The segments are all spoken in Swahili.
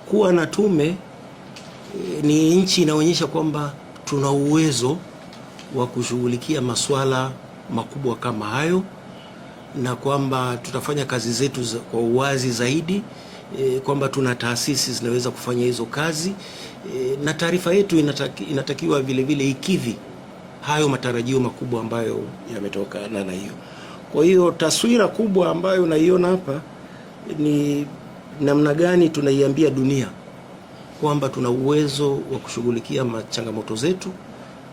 kuwa na tume ni nchi inaonyesha kwamba tuna uwezo wa kushughulikia masuala makubwa kama hayo, na kwamba tutafanya kazi zetu kwa uwazi zaidi, kwamba tuna taasisi zinaweza kufanya hizo kazi, na taarifa yetu inatakiwa vile vile ikidhi hayo matarajio makubwa ambayo yametokana na hiyo. Kwa hiyo taswira kubwa ambayo unaiona hapa ni namna gani tunaiambia dunia kwamba tuna uwezo wa kushughulikia changamoto zetu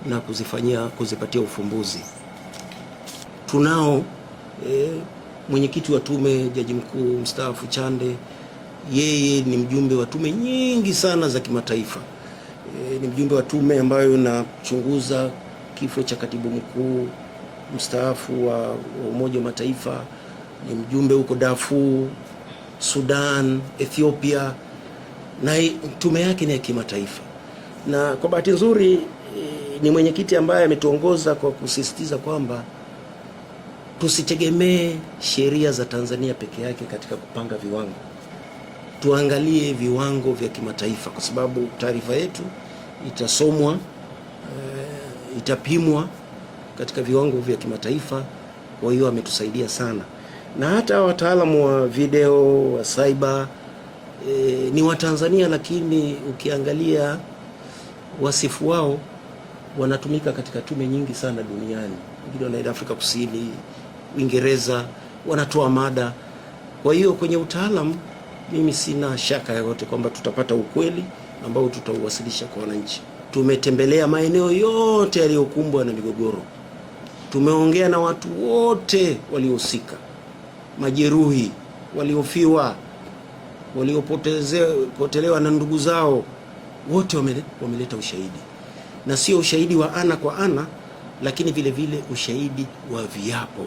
na kuzipatia ufumbuzi. Tunao mwenyekiti wa tume, Jaji Mkuu mstaafu Chande. Yeye ni mjumbe wa tume nyingi sana za kimataifa. Ni mjumbe wa tume ambayo inachunguza kifo cha katibu mkuu mstaafu wa Umoja wa Mataifa. Ni mjumbe huko Darfur, Sudan, Ethiopia, na tume yake ni ya kimataifa. Na kwa bahati nzuri ni mwenyekiti ambaye ametuongoza kwa kusisitiza kwamba tusitegemee sheria za Tanzania peke yake katika kupanga viwango. Tuangalie viwango vya kimataifa, kwa sababu taarifa yetu itasomwa, itapimwa katika viwango vya kimataifa. Kwa hiyo ametusaidia sana, na hata wataalamu wa video wa cyber ni wa Tanzania, lakini ukiangalia wasifu wao wanatumika katika tume nyingi sana duniani. Wengine wanaenda Afrika Kusini, Uingereza, wanatoa mada. Kwa hiyo kwenye utaalamu mimi sina shaka yoyote kwamba tutapata ukweli ambao tutauwasilisha kwa wananchi. Tumetembelea maeneo yote yaliyokumbwa na migogoro. Tumeongea na watu wote waliohusika, majeruhi, waliofiwa, waliopotelewa na ndugu zao, wote wameleta ushahidi, na sio ushahidi wa ana kwa ana, lakini vile vile ushahidi wa viapo.